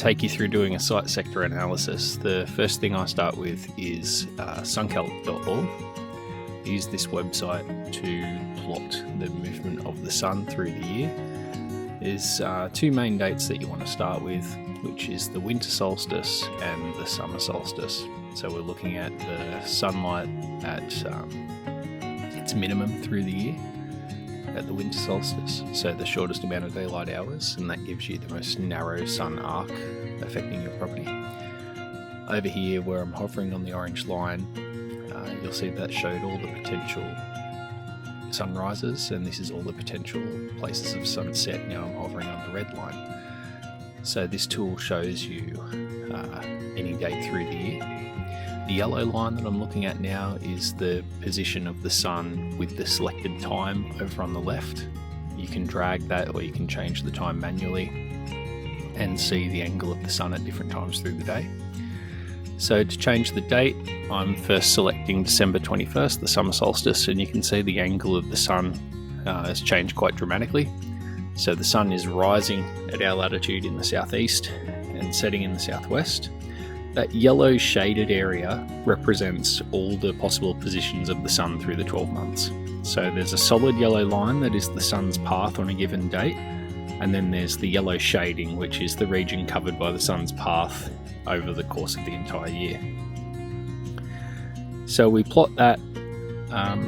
take you through doing a site sector analysis, the first thing I start with is suncalc.org. Use this website to plot the movement of the sun through the year. There's two main dates that you want to start with, which is the winter solstice and the summer solstice. So we're looking at the sunlight at its minimum through the year at the winter solstice, so the shortest amount of daylight hours, and that gives you the most narrow sun arc affecting your property. Over here where I'm hovering on the orange line, you'll see that showed all the potential sunrises, and this is all the potential places of sunset. Now I'm hovering on the red line. So this tool shows you any date through the year. The yellow line that I'm looking at now is the position of the sun with the selected time over on the left. You can drag that, or you can change the time manually and see the angle of the sun at different times through the day. So to change the date, I'm first selecting December 21st, the summer solstice, and you can see the angle of the sun has changed quite dramatically. So the sun is rising at our latitude in the southeast and setting in the southwest. That yellow shaded area represents all the possible positions of the sun through the 12 months. So there's a solid yellow line that is the sun's path on a given date, and then there's the yellow shading, which is the region covered by the sun's path over the course of the entire year. So we plot that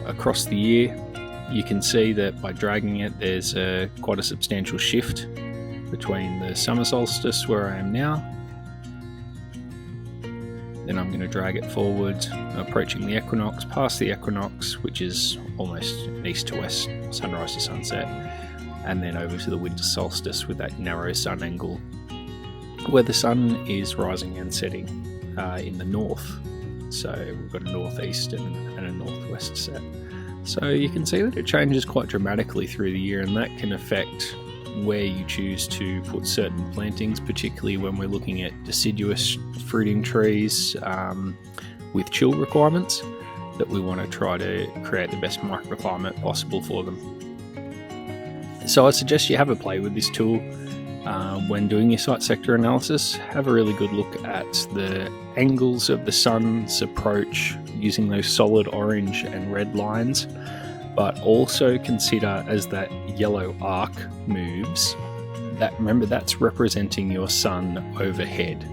across the year. You can see that by dragging it, there's quite a substantial shift between the summer solstice where I am now. Then I'm going to drag it forward, approaching the equinox, past the equinox, which is almost east to west, sunrise to sunset, and then over to the winter solstice with that narrow sun angle, where the sun is rising and setting in the north. So we've got a northeast and a northwest set. So you can see that it changes quite dramatically through the year, and that can affect where you choose to put certain plantings, particularly when we're looking at deciduous fruiting trees with chill requirements, that we want to try to create the best microclimate possible for them. So I suggest you have a play with this tool when doing your site sector analysis. Have a really good look at the angles of the sun's approach using those solid orange and red lines, but also consider as that yellow arc moves, that remember that's representing your sun overhead.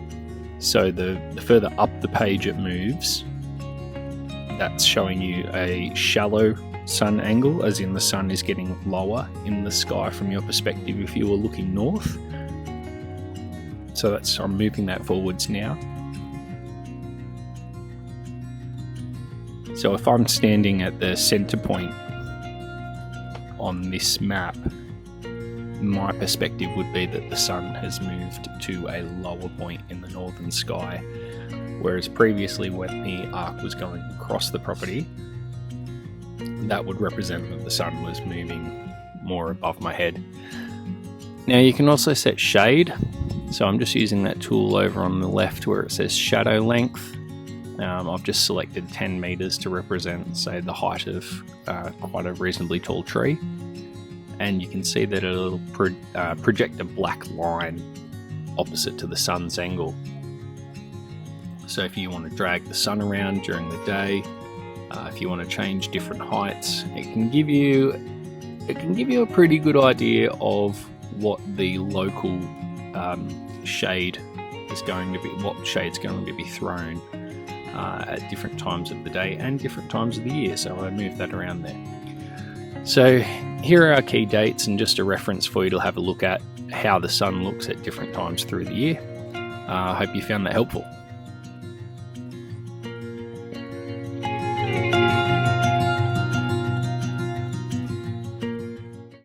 So the further up the page it moves, that's showing you a shallow sun angle, as in the sun is getting lower in the sky from your perspective if you were looking north. So I'm moving that forwards now. So if I'm standing at the center point on this map, my perspective would be that the sun has moved to a lower point in the northern sky, whereas previously when the arc was going across the property, that would represent that the sun was moving more above my head. Now you can also set shade, so I'm just using that tool over on the left where it says shadow length. I've just selected 10 meters to represent, say, the height of quite a reasonably tall tree. And you can see that it'll project a black line opposite to the sun's angle. So if you want to drag the sun around during the day, if you want to change different heights, it can give you a pretty good idea of what the local shade is going to be, what shade's going to be thrown at different times of the day and different times of the year. So I moved that around there. So here are our key dates, and just a reference for you to have a look at how the sun looks at different times through the year. I hope you found that helpful.